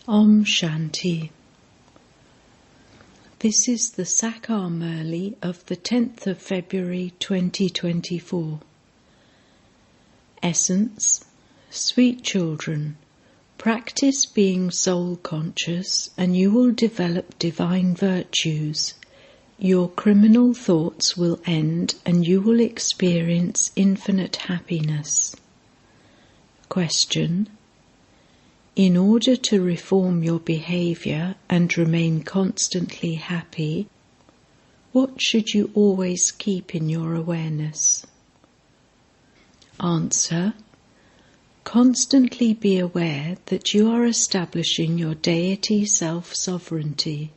Om Shanti. This is the Sakar Murli of the 10th of February 2024. Essence: Sweet children, practice being soul conscious and you will develop divine virtues. Your criminal thoughts will end and you will experience infinite happiness. Question: in order to reform your behavior and remain constantly happy, what should you always keep in your awareness? Answer: constantly be aware that you are establishing your deity self-sovereignty.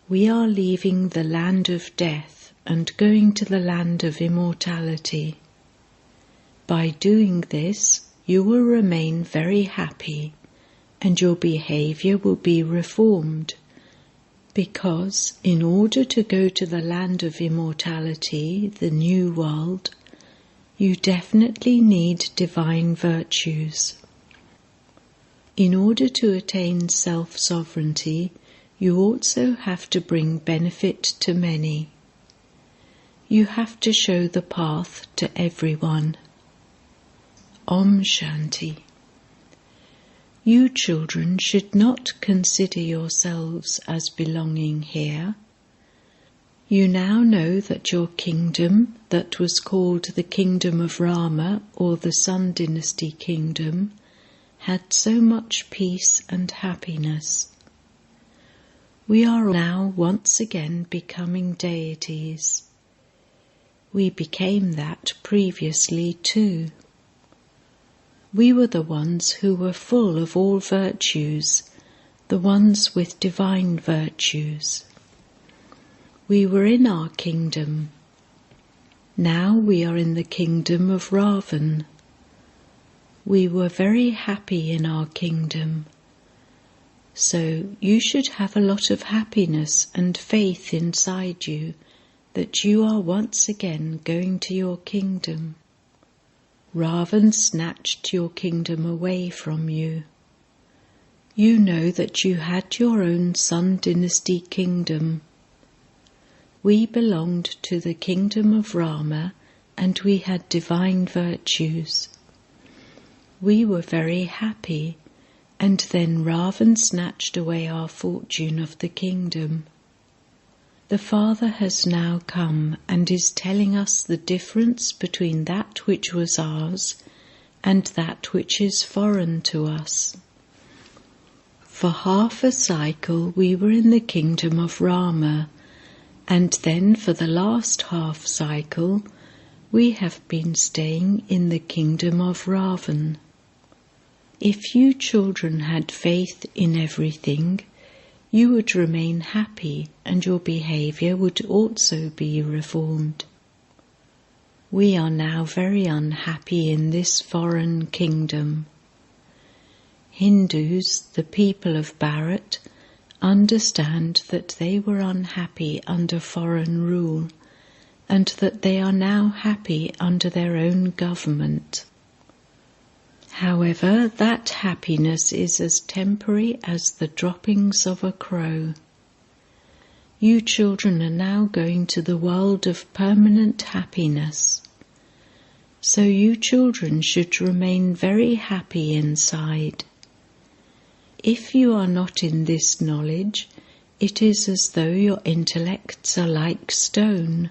We are leaving the land of death and going to the land of immortality. By doing this, you will remain very happy and your behavior will be reformed, because in order to go to the land of immortality, the new world, you definitely need divine virtues. In order to attain self-sovereignty, you also have to bring benefit to many. You have to show the path to everyone. Om Shanti. You children should not consider yourselves as belonging here. You now know that your kingdom, that was called the kingdom of Rama or the Sun Dynasty kingdom, had so much peace and happiness. We are now once again becoming deities. We became that previously too. We were the ones who were full of all virtues, the ones with divine virtues. We were in our kingdom. Now we are in the kingdom of Ravan. We were very happy in our kingdom. So you should have a lot of happiness and faith inside you that you are once again going to your kingdom. Ravan snatched your kingdom away from you. You know that you had your own Sun Dynasty kingdom. We belonged to the kingdom of Rama and we had divine virtues. We were very happy, and then Ravan snatched away our fortune of the kingdom. The Father has now come and is telling us the difference between that which was ours and that which is foreign to us. For half a cycle we were in the kingdom of Rama, and then for the last half cycle we have been staying in the kingdom of Ravan. If you children had faith in everything, you would remain happy and your behavior would also be reformed. We are now very unhappy in this foreign kingdom. Hindus, the people of Bharat, understand that they were unhappy under foreign rule and that they are now happy under their own government. However, that happiness is as temporary as the droppings of a crow. You children are now going to the world of permanent happiness. So you children should remain very happy inside. If you are not in this knowledge, it is as though your intellects are like stone.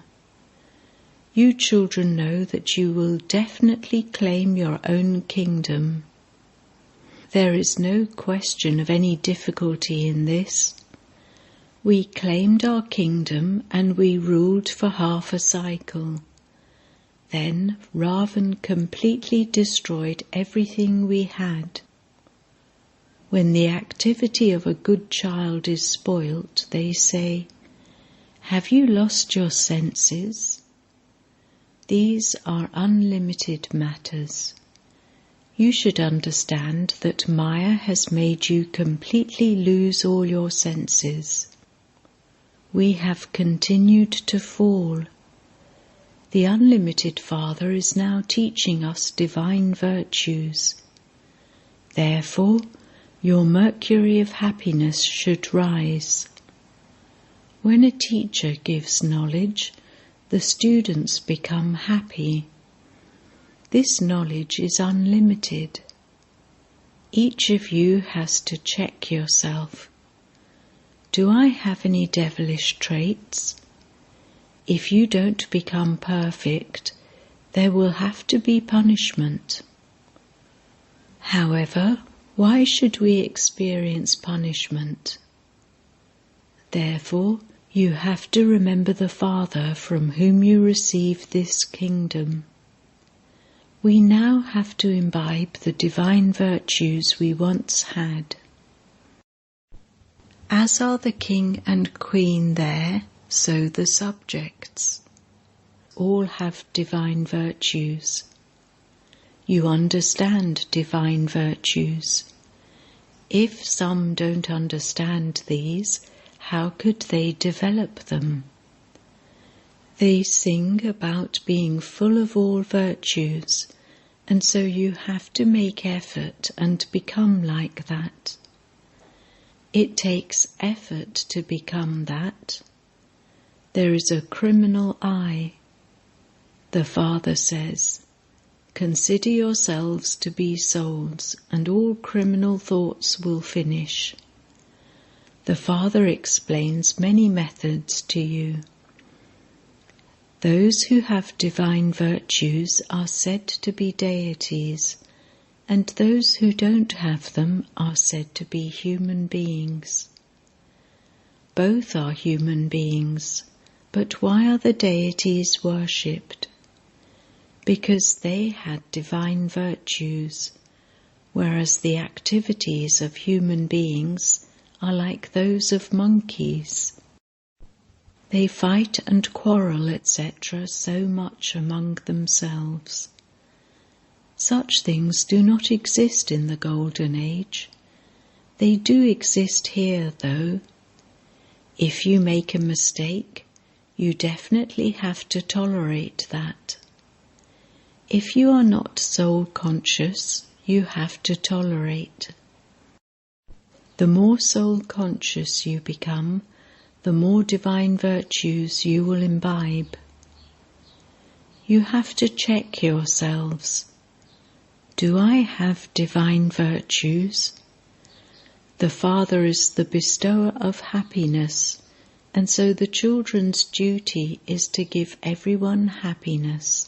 You children know that you will definitely claim your own kingdom. There is no question of any difficulty in this. We claimed our kingdom and we ruled for half a cycle. Then Ravan completely destroyed everything we had. When the activity of a good child is spoilt, they say, "Have you lost your senses?" These are unlimited matters. You should understand that Maya has made you completely lose all your senses. We have continued to fall. The unlimited Father is now teaching us divine virtues. Therefore, Your mercury of happiness should rise. When a teacher gives knowledge, the students become happy. This knowledge is unlimited. Each of you has to check yourself. Do I have any devilish traits? If you don't become perfect, there will have to be punishment. However, why should we experience punishment? Therefore, you have to remember the Father from whom you received this kingdom. We now have to imbibe the divine virtues we once had. As are the king and queen there, so the subjects. All have divine virtues. You understand divine virtues. If some don't understand these, how could they develop them? They sing about being full of all virtues, and so you have to make effort and become like that. It takes effort to become that. There is a criminal eye. The Father says, "Consider yourselves to be souls, and all criminal thoughts will finish." The Father explains many methods to you. Those who have divine virtues are said to be deities, and those who don't have them are said to be human beings. Both are human beings, but why are the deities worshipped? Because they had divine virtues, whereas the activities of human beings are like those of monkeys. They fight and quarrel, etc., so much among themselves. Such things do not exist in the Golden Age. They do exist here, though. If you make a mistake, you definitely have to tolerate that. If you are not soul-conscious, you have to tolerate. The more soul-conscious you become, the more divine virtues you will imbibe. You have to check yourselves. Do I have divine virtues? The Father is the bestower of happiness, and so the children's duty is to give everyone happiness.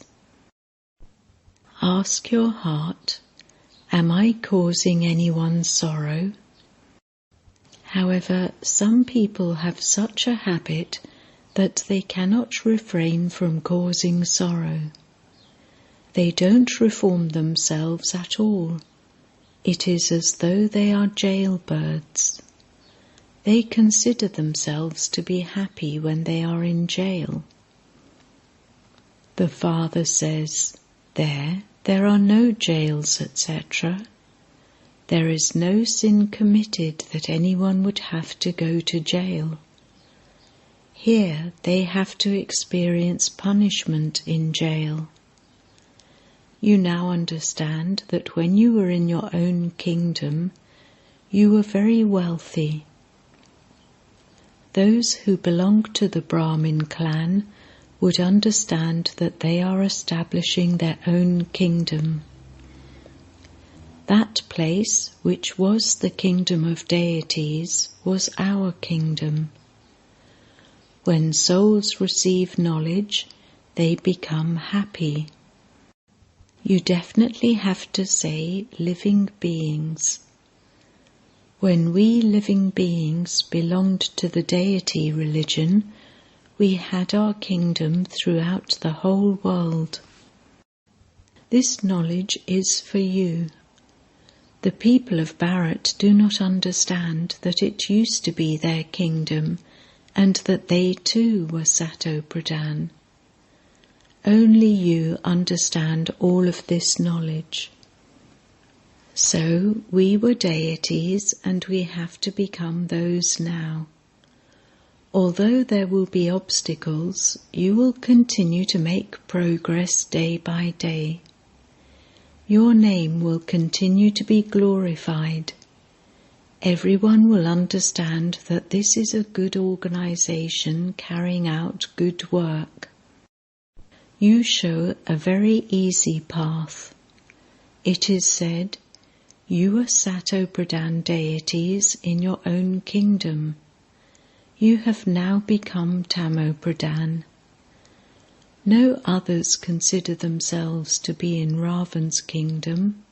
Ask your heart, am I causing anyone sorrow? However, some people have such a habit that they cannot refrain from causing sorrow. They don't reform themselves at all. It is as though they are jailbirds. They consider themselves to be happy when they are in jail. The Father says, There are no jails, etc. There is no sin committed that anyone would have to go to jail. Here they have to experience punishment in jail. You now understand that when you were in your own kingdom, you were very wealthy. Those who belong to the Brahmin clan would understand that they are establishing their own kingdom. That place, which was the kingdom of deities, was our kingdom. When souls receive knowledge, they become happy. You definitely have to say living beings. When we living beings belonged to the deity religion, we had our kingdom throughout the whole world. This knowledge is for you. The people of Bharat do not understand that it used to be their kingdom and that they too were Sato Pradhan. Only you understand all of this knowledge. So we were deities and we have to become those now. Although there will be obstacles, you will continue to make progress day by day. Your name will continue to be glorified. everyone will understand that this is a good organization carrying out good work. You show a very easy path. It is said, you are Sato-Pradhan deities in your own kingdom. You have now become Tamo-Pradhan. No others consider themselves to be in Ravan's kingdom.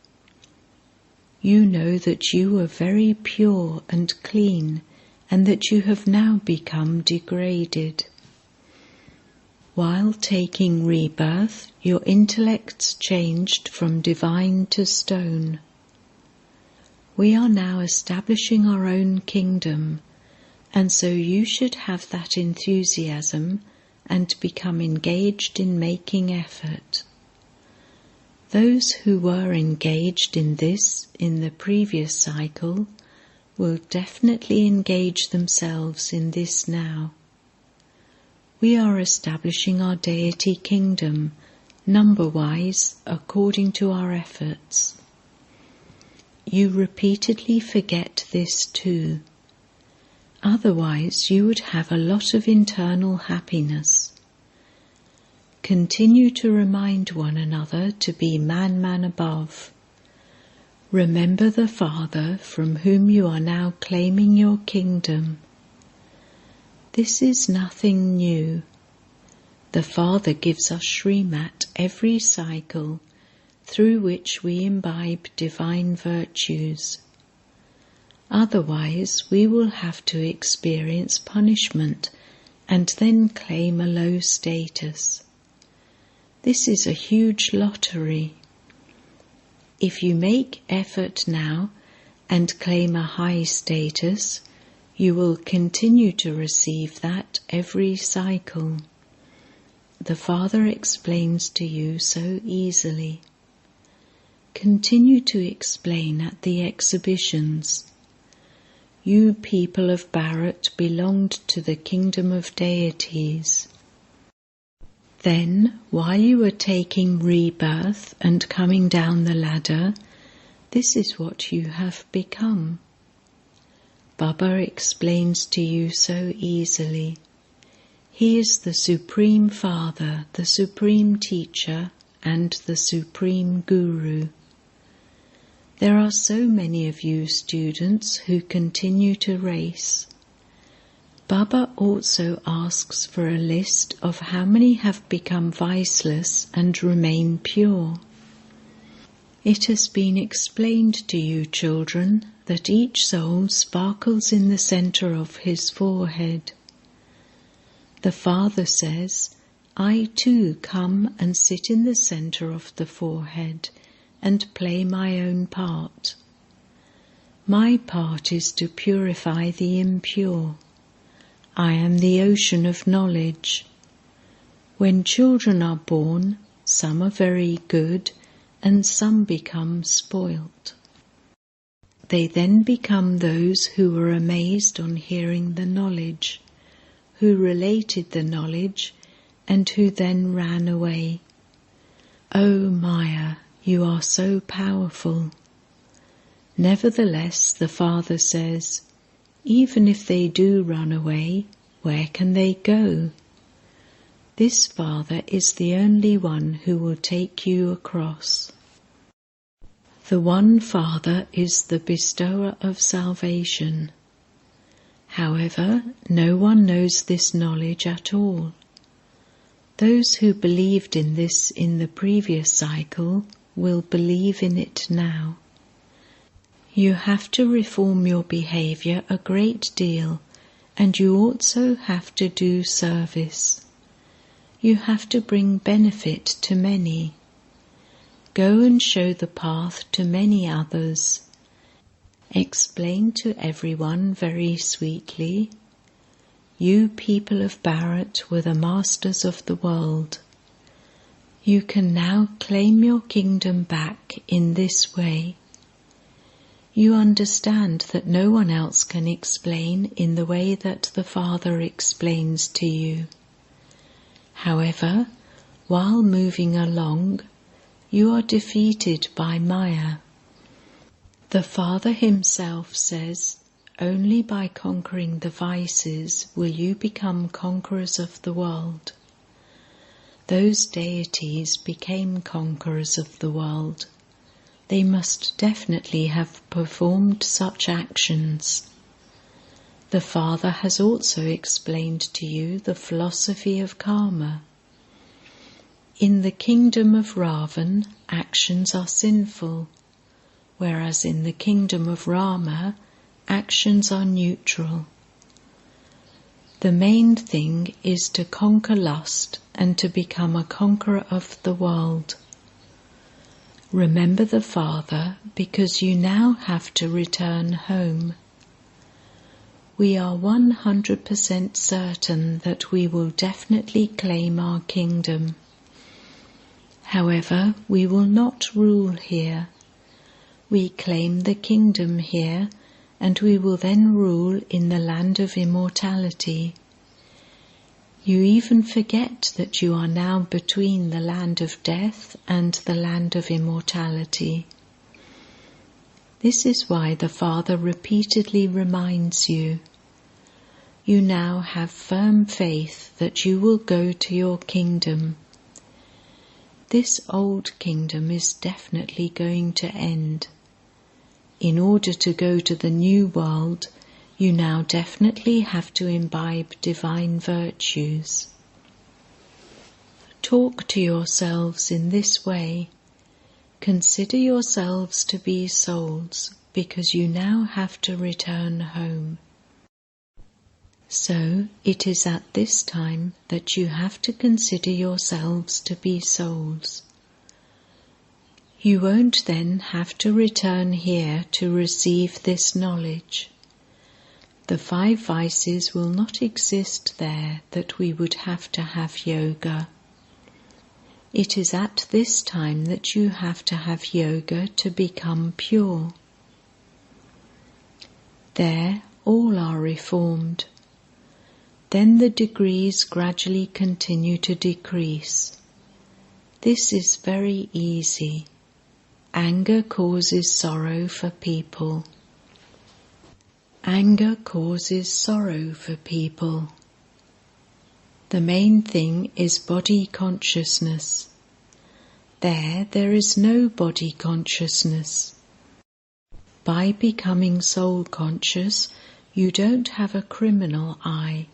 You know that you were very pure and clean, and that you have now become degraded. While taking rebirth, your intellects changed from divine to stone. We are now establishing our own kingdom, and so you should have that enthusiasm and become engaged in making effort. Those who were engaged in this in the previous cycle will definitely engage themselves in this now. We are establishing our deity kingdom, number-wise, according to our efforts. You repeatedly forget this too. Otherwise, you would have a lot of internal happiness. Continue to remind one another to be man above. Remember the Father from whom you are now claiming your kingdom. This is nothing new. The Father gives us Srimat every cycle, through which we imbibe divine virtues. Otherwise, we will have to experience punishment and then claim a low status. This is a huge lottery. If you make effort now and claim a high status, you will continue to receive that every cycle. The Father explains to you so easily. Continue to explain at the exhibitions. You people of Bharat belonged to the kingdom of deities. Then, while you were taking rebirth and coming down the ladder, this is what you have become. Baba explains to you so easily. He is the Supreme Father, the Supreme Teacher, and the Supreme Guru. There are so many of you students who continue to race. Baba also asks for a list of how many have become viceless and remain pure. It has been explained to you, children, that each soul sparkles in the center of his forehead. The Father says, I too come and sit in the center of the forehead and play my own part. My part is to purify the impure. I am the ocean of knowledge. When children are born, some are very good and some become spoilt. They then become those who were amazed on hearing the knowledge, who related the knowledge, and who then ran away. O Maya, you are so powerful. Nevertheless, the Father says, even if they do run away, where can they go? This Father is the only one who will take you across. The one Father is the bestower of salvation. However, no one knows this knowledge at all. Those who believed in this in the previous cycle will believe in it now. You have to reform your behavior a great deal, and you also have to do service. You have to bring benefit to many. Go and show the path to many others. Explain to everyone very sweetly, you people of Bharat were the masters of the world. You can now claim your kingdom back in this way. You understand that no one else can explain in the way that the Father explains to you. However, while moving along, you are defeated by Maya. The Father himself says, only by conquering the vices will you become conquerors of the world. Those deities became conquerors of the world. They must definitely have performed such actions. The Father has also explained to you the philosophy of karma. In the kingdom of Ravan, actions are sinful, whereas in the kingdom of Rama, actions are neutral. The main thing is to conquer lust and to become a conqueror of the world. Remember the Father, because you now have to return home. We are 100% certain that we will definitely claim our kingdom. However, we will not rule here. We claim the kingdom here, and we will then rule in the land of immortality. You even forget that you are now between the land of death and the land of immortality. This is why the Father repeatedly reminds you. You now have firm faith that you will go to your kingdom. This old kingdom is definitely going to end. In order to go to the new world, you now definitely have to imbibe divine virtues. Talk to yourselves in this way. Consider yourselves to be souls, because you now have to return home. So it is at this time that you have to consider yourselves to be souls. You won't then have to return here to receive this knowledge. The 5 vices will not exist there that we would have to have yoga. It is at this time that you have to have yoga to become pure. There all are reformed. Then the degrees gradually continue to decrease. This is very easy. Anger causes sorrow for people. Anger causes sorrow for people. The main thing is body consciousness. There is no body consciousness. By becoming soul conscious, you don't have a criminal eye.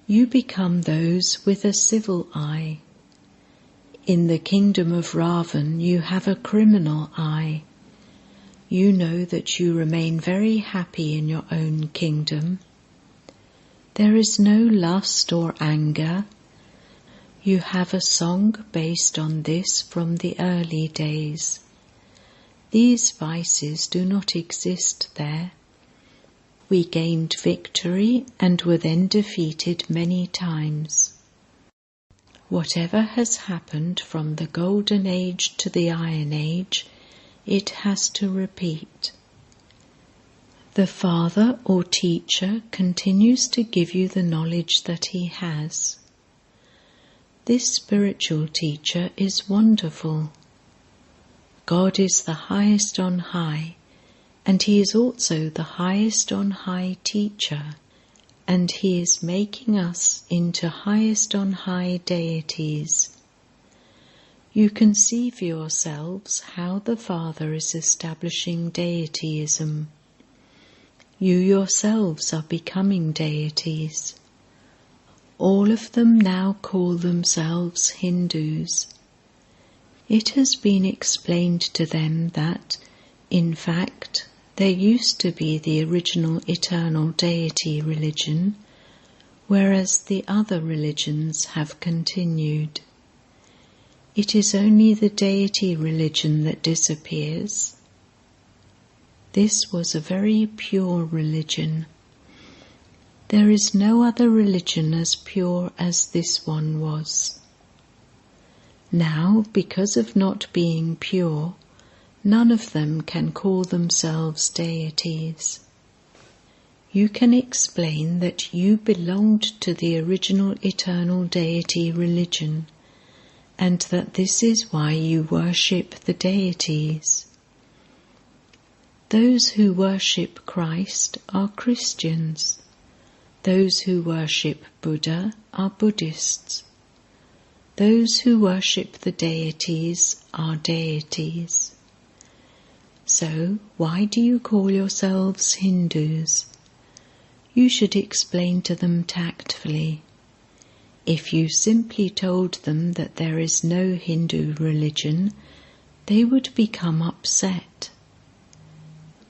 You become those with a civil eye. In the kingdom of Ravan, you have a criminal eye. You know that you remain very happy in your own kingdom. There is no lust or anger. You have a song based on this from the early days. These vices do not exist there. We gained victory and were then defeated many times. Whatever has happened from the Golden Age to the Iron Age, it has to repeat. The Father or Teacher continues to give you the knowledge that he has. This spiritual teacher is wonderful. God is the highest on high, and he is also the highest on high teacher, and he is making us into highest on high deities. You can see for yourselves how the Father is establishing deityism. You yourselves are becoming deities. All of them now call themselves Hindus. It has been explained to them that, in fact, there used to be the original eternal deity religion, whereas the other religions have continued. It is only the deity religion that disappears. This was a very pure religion. There is no other religion as pure as this one was. Now, because of not being pure, none of them can call themselves deities. You can explain that you belonged to the original eternal deity religion, and that this is why you worship the deities. Those who worship Christ are Christians. Those who worship Buddha are Buddhists. Those who worship the deities are deities. So, why do you call yourselves Hindus? You should explain to them tactfully. If you simply told them that there is no Hindu religion, they would become upset.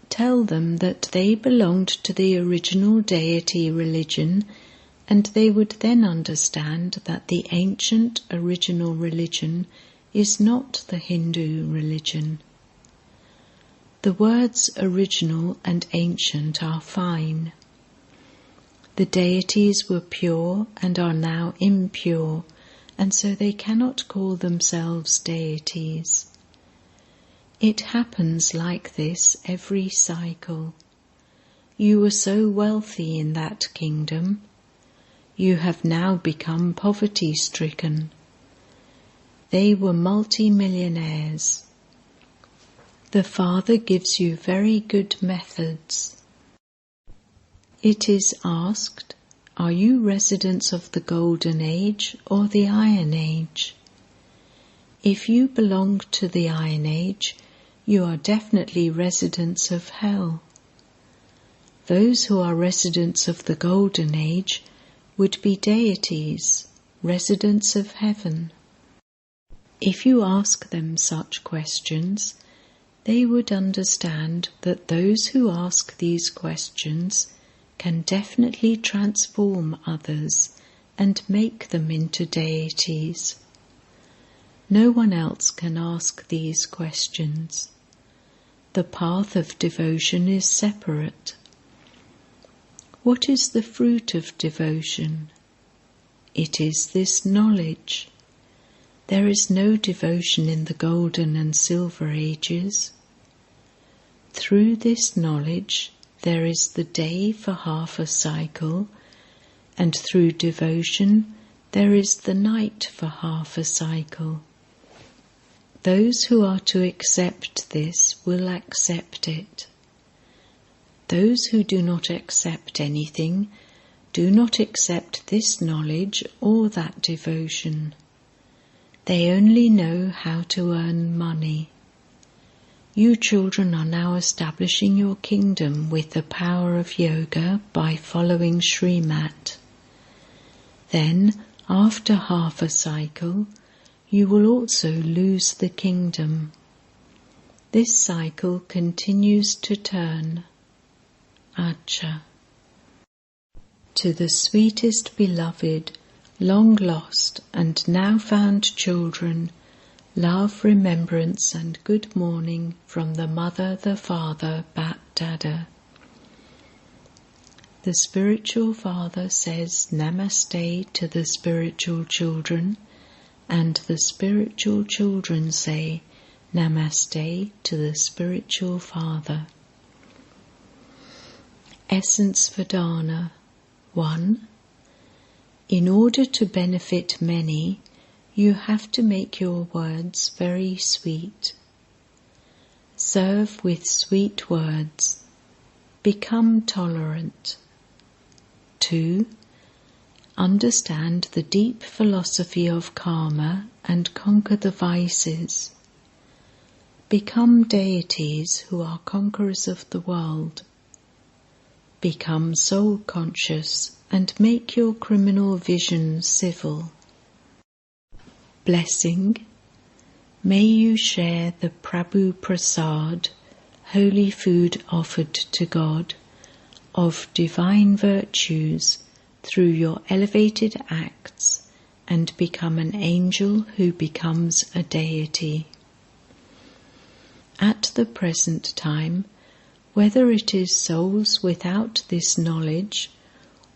Tell them that they belonged to the original deity religion, and they would then understand that the ancient original religion is not the Hindu religion. The words original and ancient are fine. The deities were pure and are now impure, and so they cannot call themselves deities. It happens like this every cycle. You were so wealthy in that kingdom. You have now become poverty-stricken. They were multi-millionaires. The Father gives you very good methods. It is asked, are you residents of the Golden Age or the Iron Age? If you belong to the Iron Age, you are definitely residents of hell. Those who are residents of the Golden Age would be deities, residents of heaven. If you ask them such questions, they would understand that those who ask these questions can definitely transform others and make them into deities. No one else can ask these questions. The path of devotion is separate. What is the fruit of devotion? It is this knowledge. There is no devotion in the Golden and Silver Ages. Through this knowledge, there is the day for half a cycle, and through devotion, there is the night for half a cycle. Those who are to accept this will accept it. Those who do not accept anything do not accept this knowledge or that devotion. They only know how to earn money. You children are now establishing your kingdom with the power of yoga by following Srimat. Then, after half a cycle, you will also lose the kingdom. This cycle continues to turn. Acha. To the sweetest beloved, long lost and now found children, love, remembrance and good morning from the Mother, the Father, Bat Dada. The spiritual father says Namaste to the spiritual children, and the spiritual children say Namaste to the spiritual father. Essence for Dharna. 1. In order to benefit many, you have to make your words very sweet. Serve with sweet words. Become tolerant. 2. Understand the deep philosophy of karma and conquer the vices. Become deities who are conquerors of the world. Become soul conscious and make your criminal vision civil. Blessing. May you share the Prabhu Prasad, holy food offered to God, of divine virtues through your elevated acts and become an angel who becomes a deity. At the present time, whether it is souls without this knowledge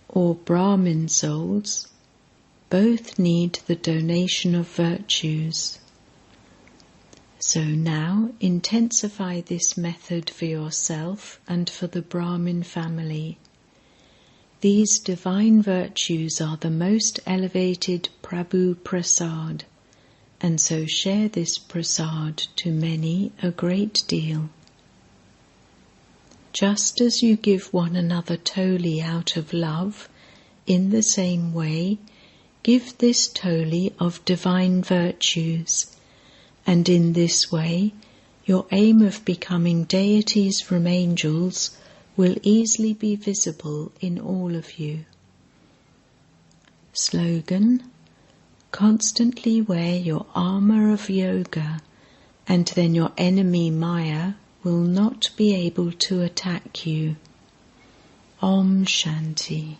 or Brahmin souls, both need the donation of virtues. So now intensify this method for yourself and for the Brahmin family. These divine virtues are the most elevated Prabhu Prasad, and so share this prasad to many a great deal. Just as you give one another toli out of love, in the same way, give this toli of divine virtues, and in this way, your aim of becoming deities from angels will easily be visible in all of you. Slogan: constantly wear your armor of yoga, and then your enemy Maya will not be able to attack you. Om Shanti.